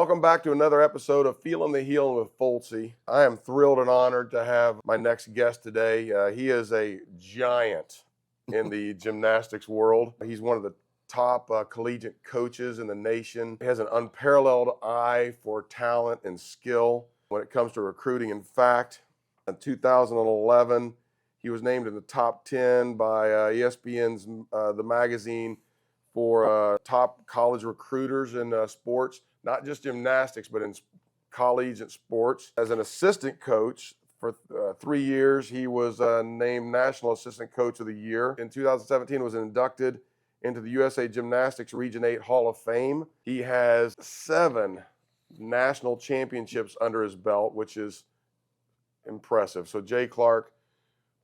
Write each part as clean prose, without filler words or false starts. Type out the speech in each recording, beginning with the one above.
Welcome back to another episode of Feelin the Healin with Foltzy. I am thrilled and honored to have my next guest today. He is a giant in the gymnastics world. He's one of the top collegiate coaches in the nation. He has an unparalleled eye for talent and skill when it comes to recruiting. In fact, in 2011, he was named in the top 10 by ESPN's The Magazine for top college recruiters in sports, not just gymnastics, but in collegiate sports. As an assistant coach for 3 years, he was named National Assistant Coach of the Year. In 2017, was inducted into the USA Gymnastics Region 8 Hall of Fame. He has 7 national championships under his belt, which is impressive. So Jay Clark,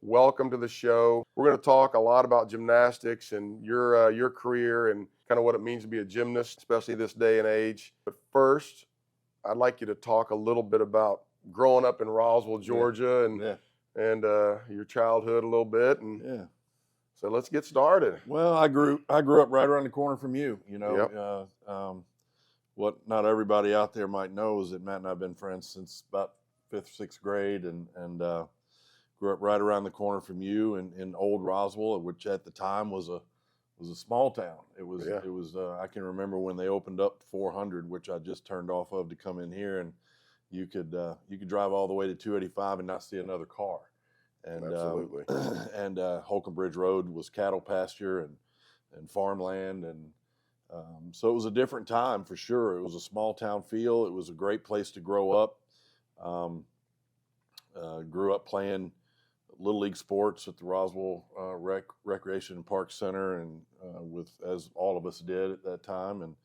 welcome to the show. We're going to talk a lot about gymnastics and your career and kind of what it means to be a gymnast, especially this day and age. But first, I'd like you to talk a little bit about growing up in Roswell, Georgia, and your childhood a little bit. And so let's get started. Well, I grew up right around the corner from you. You know, what not everybody out there might know is that Matt and I've been friends since about 5th, 6th grade, and grew up right around the corner from you in old Roswell, which at the time was a small town. It was I can remember when they opened up 400, which I just turned off of to come in here, and you could drive all the way to 285 and not see another car. And absolutely. And Holcomb Bridge Road was cattle pasture and farmland, and so it was a different time for sure. It was a small town feel. It was a great place to grow up. Grew up playing Little League sports at the Roswell Recreation and Park Center, and as all of us did at that time, and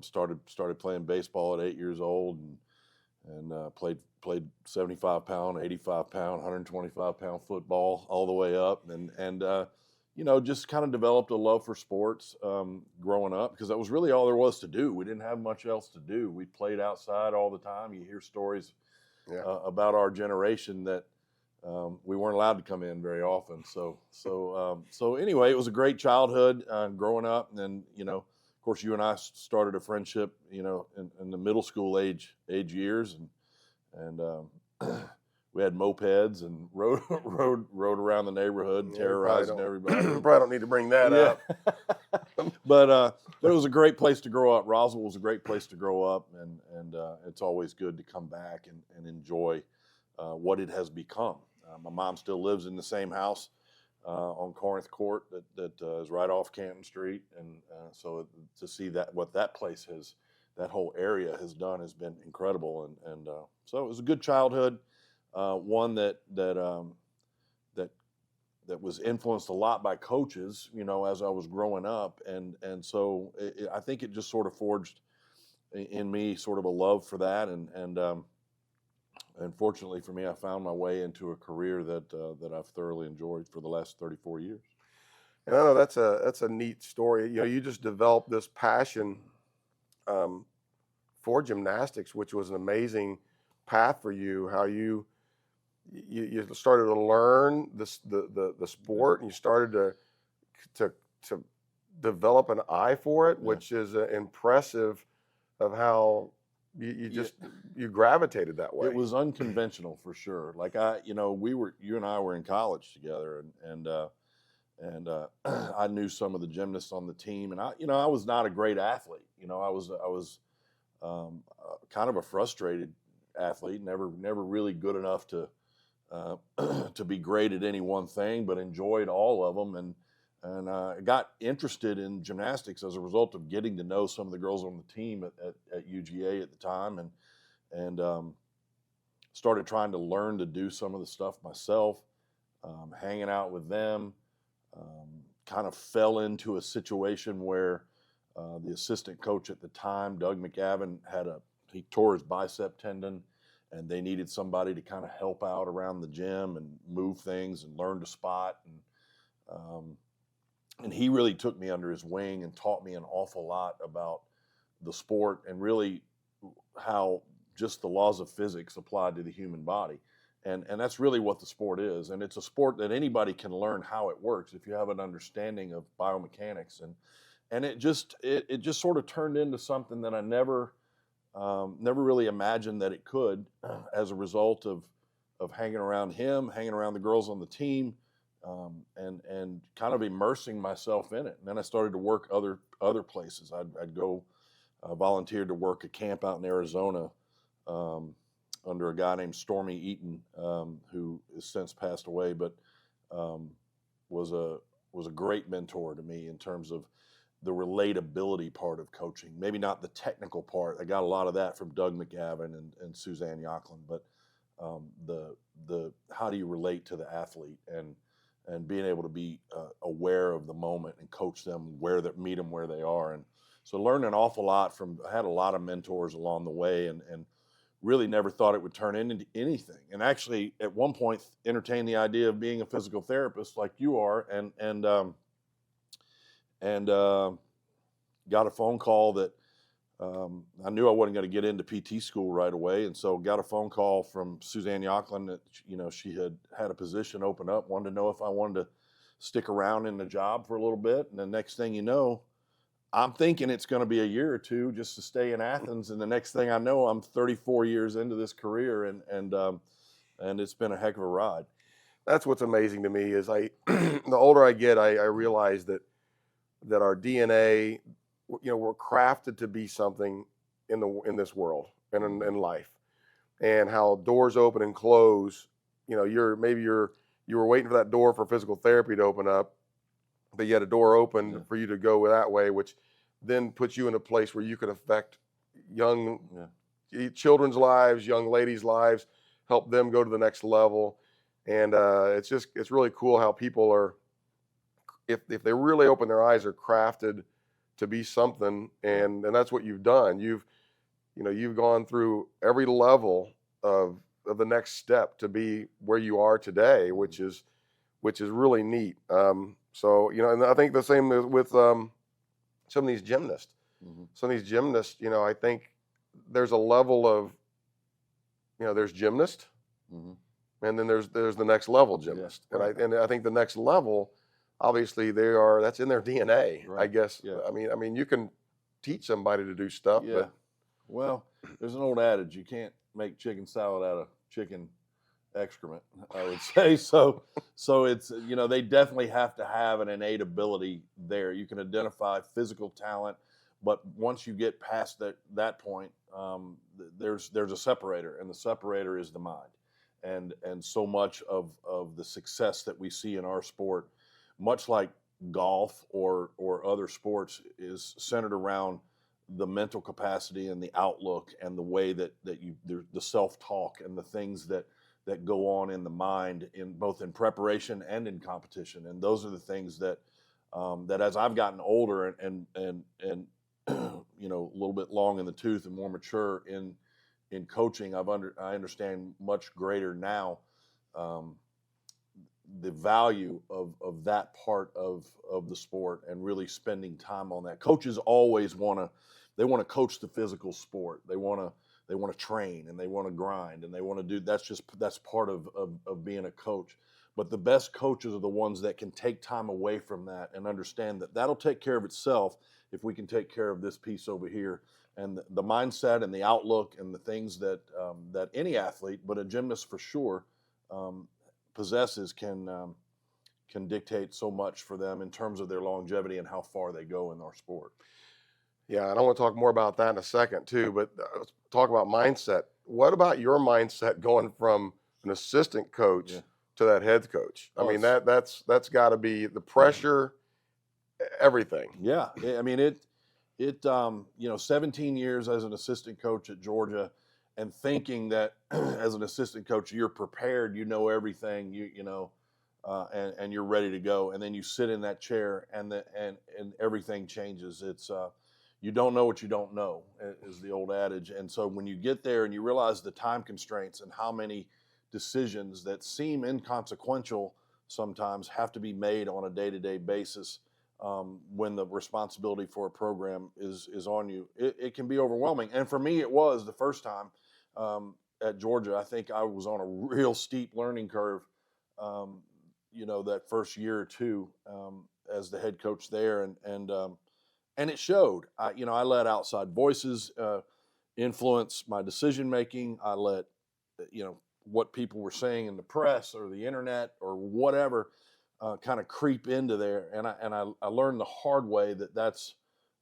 started playing baseball at 8 years old, and played 75-pound, 85-pound, 125-pound football all the way up, and you know, just kind of developed a love for sports growing up, because that was really all there was to do. We didn't have much else to do. We played outside all the time. You hear stories about our generation that we weren't allowed to come in very often. So anyway, it was a great childhood growing up. And then, you know, of course, you and I started a friendship, you know, in the middle school age years. And we had mopeds and rode around the neighborhood and terrorizing everybody. Probably don't need to bring that up. But it was a great place to grow up. Roswell was a great place to grow up. And it's always good to come back and enjoy what it has become. My mom still lives in the same house on Corinth Court that is right off Canton Street, and so to see what that place that whole area has done has been incredible, and so it was a good childhood, one that was influenced a lot by coaches, you know, as I was growing up, and so I think it just sort of forged in me sort of a love for that, and fortunately for me, I found my way into a career that I've thoroughly enjoyed for the last 34 years. And I know that's a neat story. You know, you just developed this passion for gymnastics, which was an amazing path for you. How you started to learn the sport, and you started to develop an eye for it, which is impressive. Of how you gravitated that way. It was unconventional for sure. Like you and I were in college together, and I knew some of the gymnasts on the team, and I was not a great athlete. You know, I was kind of a frustrated athlete, never really good enough to be great at any one thing, but enjoyed all of them, and I got interested in gymnastics as a result of getting to know some of the girls on the team at UGA at the time, and started trying to learn to do some of the stuff myself, hanging out with them. Kind of fell into a situation where the assistant coach at the time, Doug McGavin, he tore his bicep tendon, and they needed somebody to kind of help out around the gym and move things and learn to spot, and he really took me under his wing and taught me an awful lot about the sport and really how just the laws of physics applied to the human body. And that's really what the sport is. And it's a sport that anybody can learn how it works if you have an understanding of biomechanics. And it just sort of turned into something that I never Never really imagined that it could, as a result of hanging around him, hanging around the girls on the team, and kind of immersing myself in it. And then I started to work other places. I'd go volunteer to work a camp out in Arizona under a guy named Stormy Eaton, who has since passed away, but was a great mentor to me in terms of the relatability part of coaching. Maybe not the technical part. I got a lot of that from Doug McGavin and Suzanne Yocklin, but the how do you relate to the athlete and being able to be aware of the moment and coach them meet them where they are. And so learned an awful lot I had a lot of mentors along the way, and really never thought it would turn into anything. And actually at one point entertained the idea of being a physical therapist like you are, and got a phone call that I knew I wasn't going to get into PT school right away. And so got a phone call from Suzanne Yocklin that, she had a position open up, wanted to know if I wanted to stick around in the job for a little bit. And the next thing you know, I'm thinking it's going to be a year or two just to stay in Athens. And the next thing I know, I'm 34 years into this career, and it's been a heck of a ride. That's what's amazing to me is the older I get, I realize that our DNA, we're crafted to be something in this world and in life, and how doors open and close. You were waiting for that door for physical therapy to open up, but you had a door open for you to go that way, which then puts you in a place where you can affect young children's lives, young ladies' lives, help them go to the next level. And it's really cool how people are, if they really open their eyes, are crafted to be something. And that's what you've done. You've gone through every level of the next step to be where you are today, which is really neat. So, and I think the same with some of these gymnasts. Mm-hmm. Some of these gymnasts, I think there's a level of, there's gymnast, mm-hmm. and then there's the next level gymnast. Yeah, right. And I think the next level, obviously that's in their DNA, right. I guess. Yeah. I mean, you can teach somebody to do stuff, yeah. but. Well, there's an old adage, you can't make chicken salad out of chicken excrement, I would say. So it's, they definitely have to have an innate ability there. You can identify physical talent, but once you get past that point, there's a separator, and the separator is the mind. And so much of the success that we see in our sport, much like golf or other sports, is centered around the mental capacity and the outlook and the way that the self-talk and the things that go on in the mind, in both in preparation and in competition. And those are the things that as I've gotten older and a little bit long in the tooth and more mature in coaching, I understand much greater now the value of that part of the sport, and really spending time on that. Coaches always want to coach the physical sport. They want to train, and they want to grind, and they want to do, that's part of being a coach. But the best coaches are the ones that can take time away from that and understand that that'll take care of itself if we can take care of this piece over here. And the mindset and the outlook and the things that any athlete, but a gymnast for sure, possesses can dictate so much for them in terms of their longevity and how far they go in our sport. Yeah, and I want to talk more about that in a second too, but let's talk about mindset. What about your mindset going from an assistant coach to that head coach? I mean, that's got to be the pressure, everything. Yeah, I mean, 17 years as an assistant coach at Georgia, and thinking that as an assistant coach, you're prepared, everything, and you're ready to go. And then you sit in that chair and everything changes. It's, you don't know what you don't know, is the old adage. And so when you get there and you realize the time constraints and how many decisions that seem inconsequential sometimes have to be made on a day-to-day basis, when the responsibility for a program is on you, it can be overwhelming. And for me, it was the first time at Georgia. I think I was on a real steep learning curve, that first year or two as the head coach there, and it showed. I let outside voices influence my decision making. I let what people were saying in the press or the internet or whatever kind of creep into there, and I learned the hard way that that's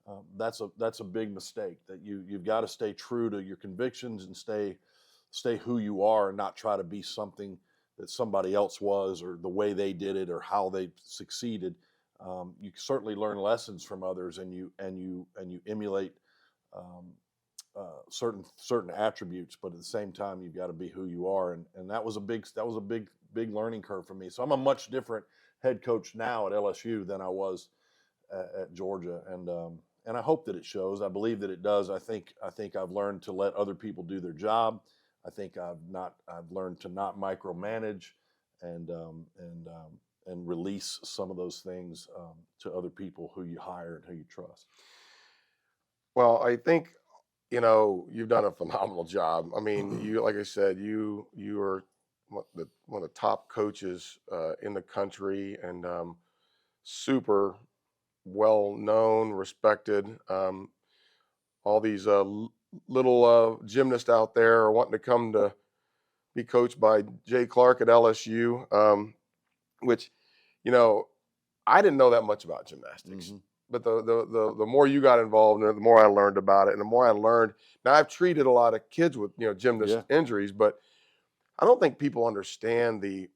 a big mistake. That you've got to stay true to your convictions and stay who you are, and not try to be something that somebody else was, or the way they did it, or how they succeeded. You certainly learn lessons from others, and you emulate certain attributes, but at the same time, you've got to be who you are, and that was a big learning curve for me. So I'm a much different head coach now at LSU than I was at Georgia, and I hope that it shows. I believe that it does. I think I've learned to let other people do their job. I think I've learned to not micromanage, and release some of those things to other people who you hire and who you trust. Well, I think, you've done a phenomenal job. I mean, like I said, you are one of the top coaches in the country, and super well known, respected. All these little gymnasts out there are wanting to come to be coached by Jay Clark at LSU, which, I didn't know that much about gymnastics. Mm-hmm. But the more you got involved in it, the more I learned about it, and the more I learned. Now, I've treated a lot of kids with gymnast injuries, but I don't think people understand the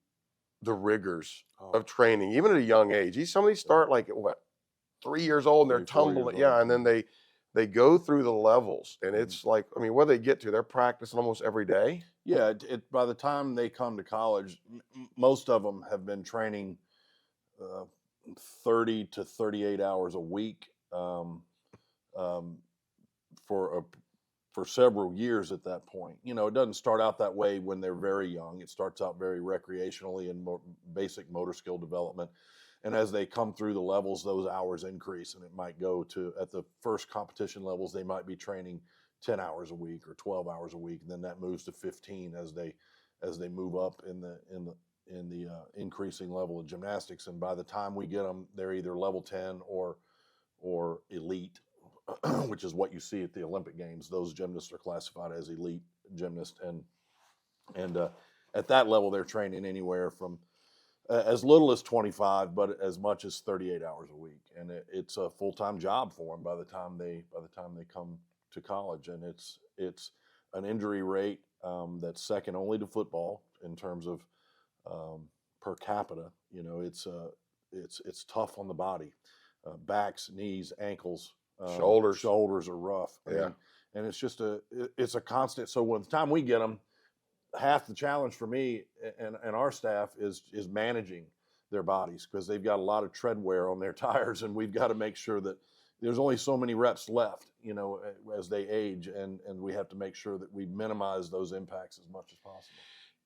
rigors of training, even at a young age. Some of these start like at 3 years old, and they're tumbling, and then they go through the levels, and it's like, I mean, what do they get to? They're practicing almost every day. Yeah, by the time they come to college, most of them have been training 30 to 38 hours a week for several years at that point. It doesn't start out that way when they're very young. It starts out very recreationally and basic motor skill development. And as they come through the levels, those hours increase, and it might go to, at the first competition levels, they might be training 10 hours a week or 12 hours a week, and then that moves to 15 as they move up in the increasing level of gymnastics. And by the time we get them, they're either level 10 or elite, which is what you see at the Olympic Games. Those gymnasts are classified as elite gymnasts, and at that level, they're training anywhere from as little as 25, but as much as 38 hours a week, and it's a full-time job for them by the time they come to college. And it's an injury rate that's second only to football in terms of per capita. It's tough on the body, backs, knees, ankles, shoulders are rough. And it's just it's a constant. So when the time we get them, half the challenge for me and our staff is managing their bodies, because they've got a lot of tread wear on their tires, and we've got to make sure that there's only so many reps left, as they age, and we have to make sure that we minimize those impacts as much as possible.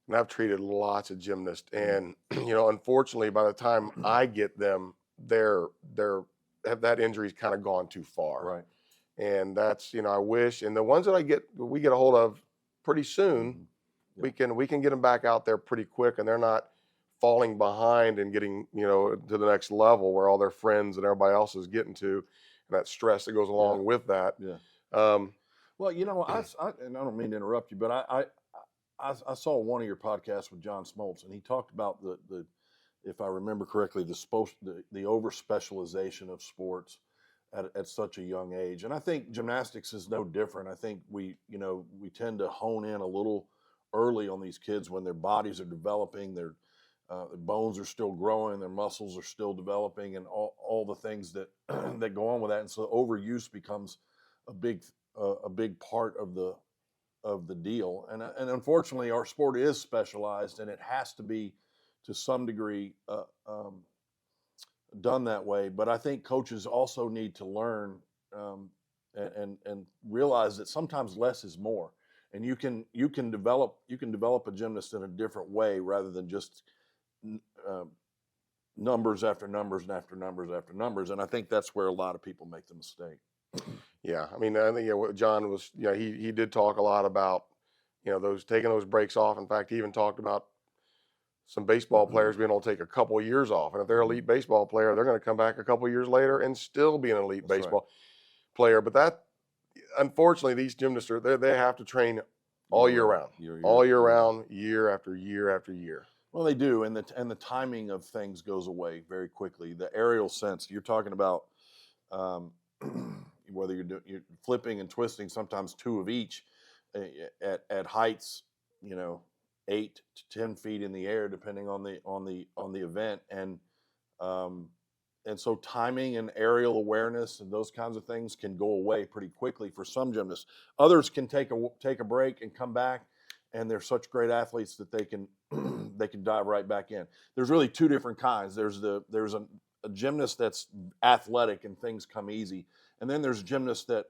And I've treated lots of gymnasts, and unfortunately, by the time I get them, that injury's kind of gone too far. Right. And that's, I wish, and the ones that we get a hold of pretty soon, we can get them back out there pretty quick, and they're not falling behind and getting, to the next level where all their friends and everybody else is getting to, and that stress that goes along with that. Yeah. Well, and I don't mean to interrupt you, but I saw one of your podcasts with John Smoltz, and he talked about the if I remember correctly, the over specialization of sports at such a young age. And I think gymnastics is no different. I think we tend to hone in a little early on these kids when their bodies are developing, their bones are still growing, their muscles are still developing, and all the things that that go on with that. And so overuse becomes a big part of the deal. And unfortunately, our sport is specialized, and it has to be to some degree done that way. But I think coaches also need to learn and realize that sometimes less is more. And you can develop a gymnast in a different way rather than just numbers after numbers and after numbers after numbers. And I think that's where a lot of people make the mistake. Yeah, I mean, I think what John was, he did talk a lot about, those taking those breaks off. In fact, he even talked about some baseball players being able to take a couple of years off, and if they're an elite baseball player, they're going to come back a couple of years later and still be an elite baseball player. But unfortunately, these gymnasts they have to train all year round, all year round, year after year after year. Well, they do, and the timing of things goes away very quickly. The aerial sense you're talking about, whether you're flipping and twisting, sometimes two of each, at heights, 8 to 10 feet in the air, depending on the event, and so timing and aerial awareness and those kinds of things can go away pretty quickly for some gymnasts. Others can take a break and come back, and they're such great athletes that they can they can dive right back in. There's really two different kinds. There's a gymnast that's athletic and things come easy, and then there's gymnasts that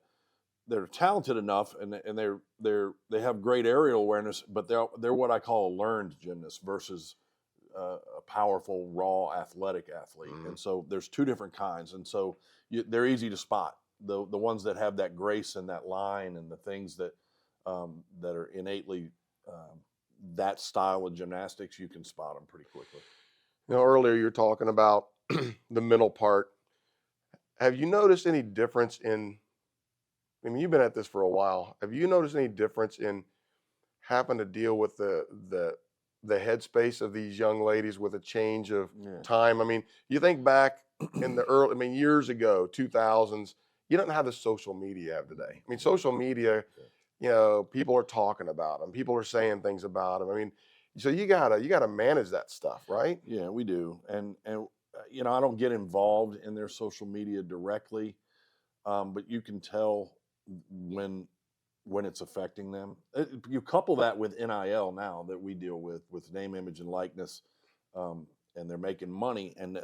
they're talented enough and they have great aerial awareness, but they're what I call a learned gymnast versus a powerful, raw, athletic athlete. Mm-hmm. And so there's two different kinds. And so they're easy to spot. The ones that have that grace and that line and the things that are innately that style of gymnastics, you can spot them pretty quickly. Earlier you were talking about the mental part. Have you noticed any difference you've been at this for a while. Have you noticed any difference in having to deal with the headspace of these young ladies with a change of time? I mean, you think back in the early, years ago, 2000s, you don't have the social media you have today. I mean, social media, people are talking about them. People are saying things about them. So you gotta manage that stuff, right? Yeah, we do. And I don't get involved in their social media directly, but you can tell when it's affecting them. You couple that with NIL now that we deal with name, image, and likeness, and they're making money, and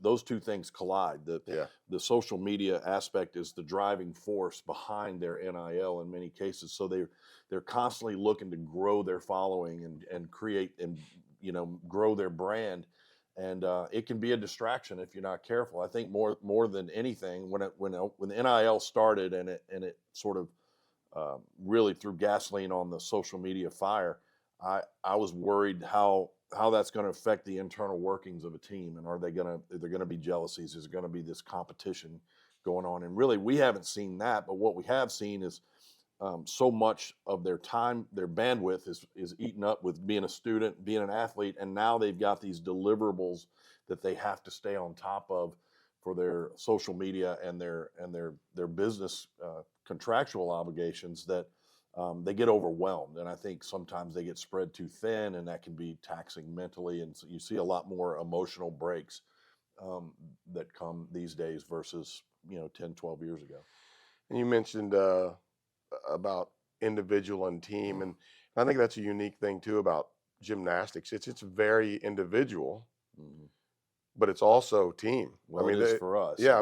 those two things collide. The social media aspect is the driving force behind their NIL in many cases. So they're constantly looking to grow their following and create and grow their brand. And it can be a distraction if you're not careful. I think more than anything, when the NIL started and it sort of really threw gasoline on the social media fire, I was worried how that's going to affect the internal workings of a team, and are there going to be jealousies? Is there going to be this competition going on? And really, we haven't seen that. But what we have seen is so much of their time, their bandwidth is eaten up with being a student, being an athlete, and now they've got these deliverables that they have to stay on top of for their social media and their business contractual obligations that they get overwhelmed. And I think sometimes they get spread too thin, and that can be taxing mentally. And so you see a lot more emotional breaks that come these days versus 10, 12 years ago. And you mentioned about individual and team, and I think that's a unique thing too about gymnastics. It's very individual, but it's also team. Well, it is for us. Yeah,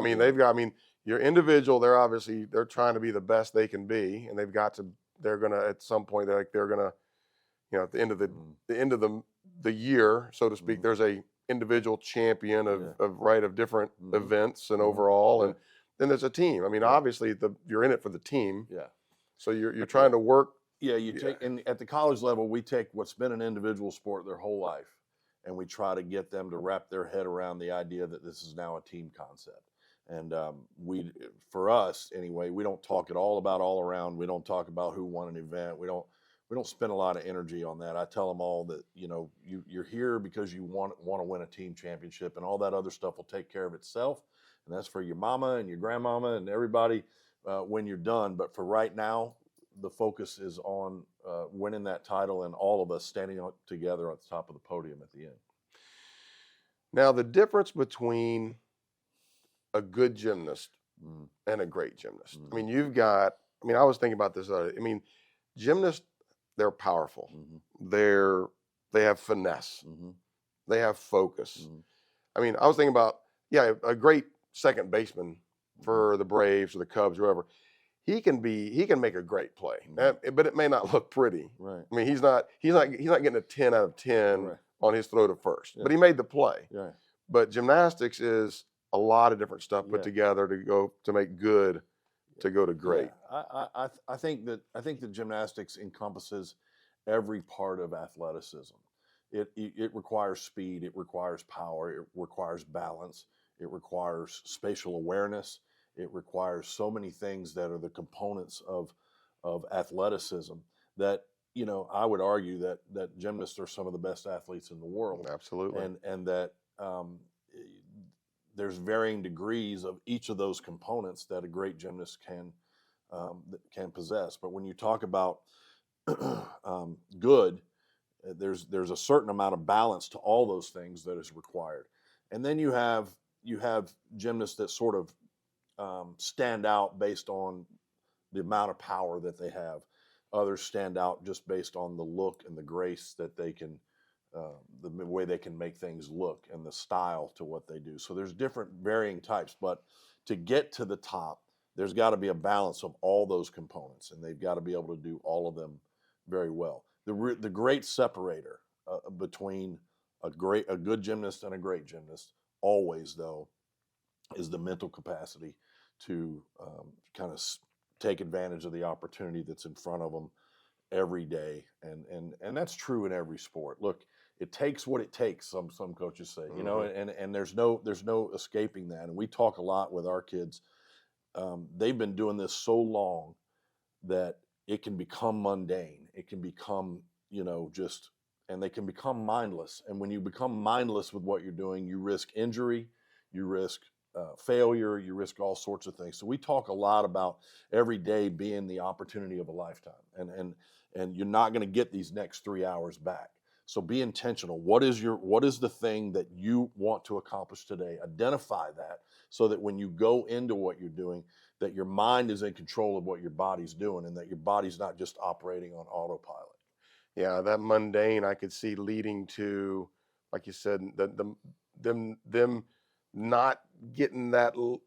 you're individual. They're trying to be the best they can be, and they're gonna at some point at the end of the year, so to speak, there's a individual champion of different events and overall, and then there's a team. Obviously you're in it for the team. Yeah. So you're trying to work. Yeah, and at the college level, we take what's been an individual sport their whole life, and we try to get them to wrap their head around the idea that this is now a team concept. And for us anyway, we don't talk at all about all around. We don't talk about who won an event. We don't spend a lot of energy on that. I tell them all that you're here because you want to win a team championship, and all that other stuff will take care of itself. And that's for your mama and your grandmama and everybody when you're done. But for right now, the focus is on winning that title and all of us standing together at the top of the podium at the end. Now, the difference between a good gymnast and a great gymnast. I was thinking about this. Gymnasts, they're powerful. They have finesse. They have focus. I was thinking about, a great second baseman for the Braves or the Cubs or whoever. He can make a great play, but it may not look pretty. Right. He's not getting a 10 out of 10 on his throw to first, but he made the play. Yeah. But gymnastics is a lot of different stuff put together to make good, to go to great. Yeah. I think that gymnastics encompasses every part of athleticism. It requires speed, it requires power, it requires balance, it requires spatial awareness, It requires so many things that are the components of athleticism that, I would argue that gymnasts are some of the best athletes in the world. Absolutely. And that there's varying degrees of each of those components that a great gymnast can possess. But when you talk about good, there's a certain amount of balance to all those things that is required. And then you have gymnasts that sort of stand out based on the amount of power that they have. Others stand out just based on the look and the grace that they can, the way they can make things look and the style to what they do. So there's different varying types, but to get to the top, there's got to be a balance of all those components, and they've got to be able to do all of them very well. The great separator between a good gymnast and a great gymnast always, though, is the mental capacity to kind of take advantage of the opportunity that's in front of them every day, and that's true in every sport. Look, it takes what it takes. Some coaches say, and there's no escaping that. And we talk a lot with our kids. They've been doing this so long that it can become mundane. It can become, and they can become mindless. And when you become mindless with what you're doing, you risk injury, you risk failure, you risk all sorts of things. So we talk a lot about every day being the opportunity of a lifetime, and you're not going to get these next 3 hours back. So be intentional. What is the thing that you want to accomplish today? Identify that so that when you go into what you're doing, that your mind is in control of what your body's doing, and that your body's not just operating on autopilot. Yeah, that mundane I could see leading to, like you said, them not getting that, the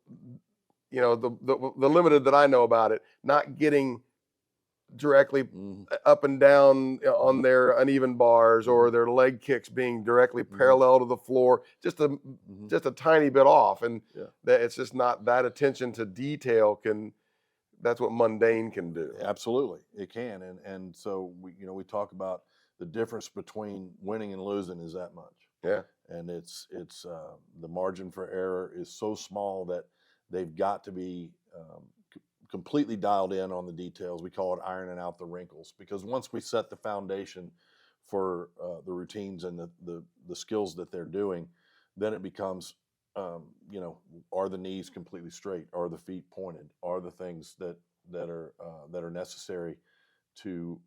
limited that I know about it, not getting directly up and down on their uneven bars, or their leg kicks being directly parallel to the floor, just a tiny bit off, and that it's just not that attention to detail that's what mundane can do. Absolutely, it can, and so we talk about the difference between winning and losing is that much. Yeah, and it's the margin for error is so small that they've got to be completely dialed in on the details. We call it ironing out the wrinkles, because once we set the foundation for the routines and the skills that they're doing, then it becomes, are the knees completely straight? Are the feet pointed? Are the things that are necessary to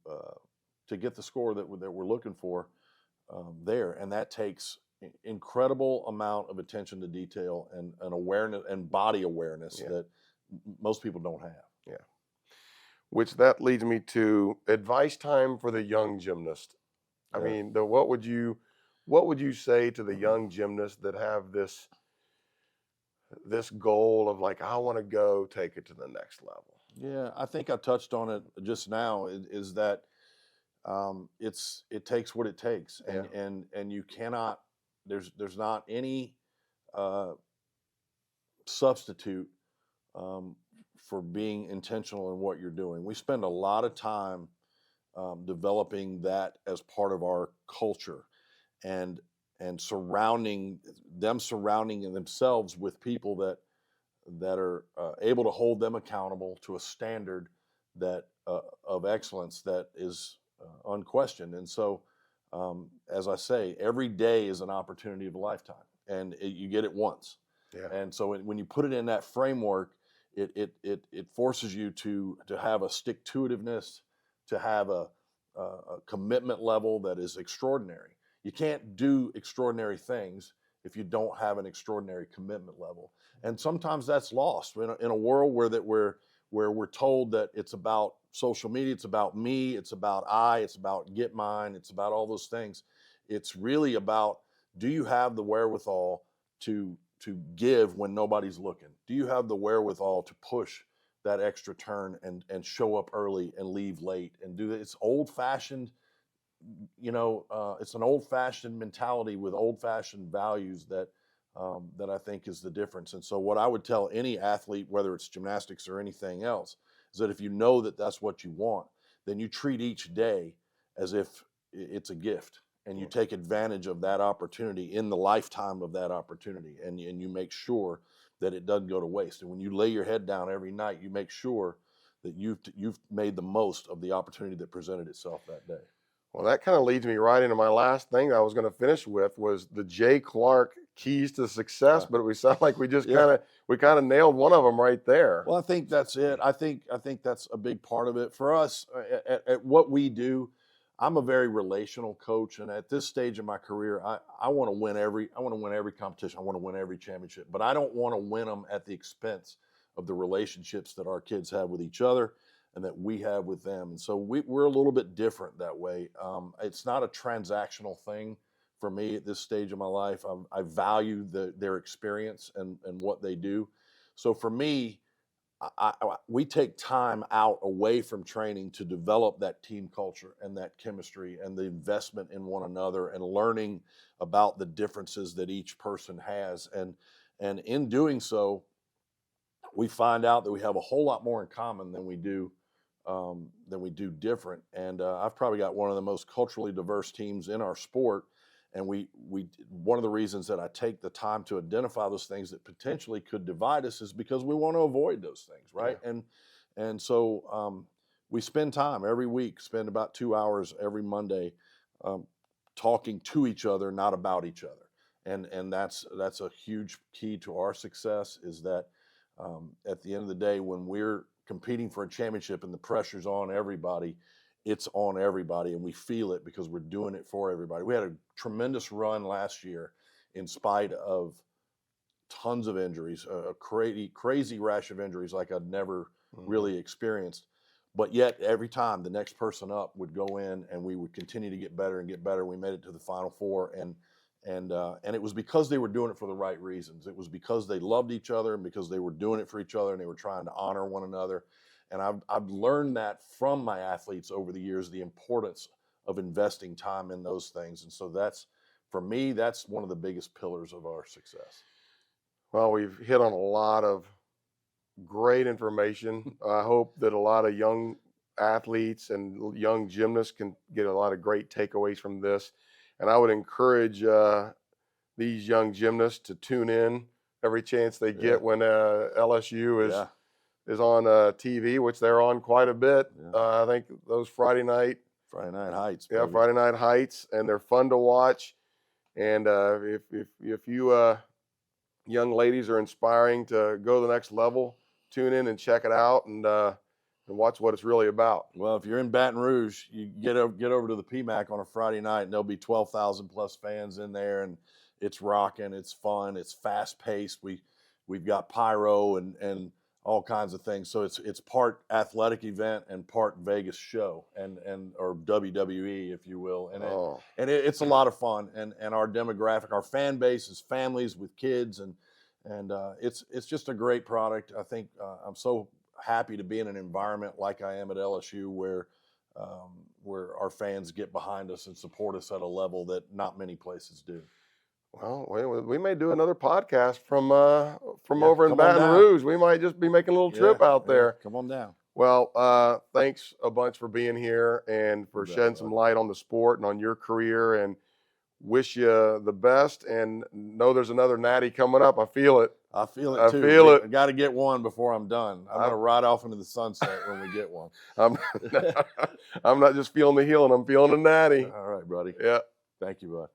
get the score that we're looking for there? And that takes incredible amount of attention to detail and awareness and body awareness that most people don't have. Yeah. Which that leads me to advice time for the young gymnast. I mean, what would you say to the young gymnasts that have this goal of, like, I want to go take it to the next level? Yeah, I think I touched on it just now. Is that it takes what it takes, and you cannot. There's not any substitute for being intentional in what you're doing. We spend a lot of time developing that as part of our culture, and surrounding themselves with people that are able to hold them accountable to a standard that of excellence that is unquestioned. And so, as I say, every day is an opportunity of a lifetime, and you get it once. Yeah. And so when you put it in that framework, it forces you to have a stick-to-itiveness, to have a commitment level that is extraordinary. You can't do extraordinary things if you don't have an extraordinary commitment level. And sometimes that's lost in a world where we're told that it's about social media, it's about me, it's about it's about get mine, it's about all those things. It's really about, do you have the wherewithal to give when nobody's looking? Do you have the wherewithal to push that extra turn and show up early and leave late and do that? It's old-fashioned, it's an old-fashioned mentality with old-fashioned values that I think is the difference. And so what I would tell any athlete, whether it's gymnastics or anything else, is that if you know that that's what you want, then you treat each day as if it's a gift, and you take advantage of that opportunity in the lifetime of that opportunity, and you make sure that it doesn't go to waste. And when you lay your head down every night, you make sure that you've made the most of the opportunity that presented itself that day. Well, that kind of leads me right into my last thing I was going to finish with was the Jay Clark keys to success, but we sound like we just kind of nailed one of them right there. Well, I think that's it. I think that's a big part of it for us at what we do. I'm a very relational coach, and at this stage of my career, I want to win every competition. I want to win every championship, but I don't want to win them at the expense of the relationships that our kids have with each other and that we have with them. And so we're a little bit different that way. It's not a transactional thing for me at this stage of my life. I value their experience and what they do. So for me, we take time out away from training to develop that team culture and that chemistry and the investment in one another and learning about the differences that each person has. And in doing so, we find out that we have a whole lot more in common than we do different. And I've probably got one of the most culturally diverse teams in our sport. And we one of the reasons that I take the time to identify those things that potentially could divide us is because we want to avoid those things, right? Yeah. And so we spend time every week, spend about 2 hours every Monday talking to each other, not about each other. And that's a huge key to our success is that at the end of the day, when we're competing for a championship and the pressure's on everybody, it's on everybody, and we feel it because we're doing it for everybody. We had a tremendous run last year in spite of tons of injuries, a crazy rash of injuries like I'd never really experienced. But yet every time the next person up would go in and we would continue to get better and get better. We made it to the Final Four, and it was because they were doing it for the right reasons. It was because they loved each other and because they were doing it for each other and they were trying to honor one another. And I've learned that from my athletes over the years, the importance of investing time in those things. And so for me, that's one of the biggest pillars of our success. Well, we've hit on a lot of great information. I hope that a lot of young athletes and young gymnasts can get a lot of great takeaways from this. And I would encourage these young gymnasts to tune in every chance they get when LSU is on TV, which they're on quite a bit. I think those Friday night heights. Yeah, Friday night heights, and they're fun to watch. And if you young ladies are inspiring to go to the next level, tune in and check it out and watch what it's really about. Well, if you're in Baton Rouge, you get over to the PMAC on a Friday night, and there'll be 12,000 plus fans in there, and it's rocking, it's fun, it's fast paced. We've got pyro and all kinds of things. So it's part athletic event and part Vegas show or WWE, if you will. And it's a lot of fun. And our demographic, our fan base is families with kids, and it's just a great product. I think I'm so happy to be in an environment like I am at LSU where our fans get behind us and support us at a level that not many places do. Well, we may do another podcast from over in Baton Rouge. We might just be making a little trip out there. Come on down. Well, thanks a bunch for being here and for shedding some light on the sport and on your career, and wish you the best, and know there's another natty coming up. I feel it. I feel it too. I got to get one before I'm done. I'm going to ride off into the sunset when we get one. I'm not just feeling the Healin, I'm feeling the natty. All right, buddy. Yeah. Thank you, bud.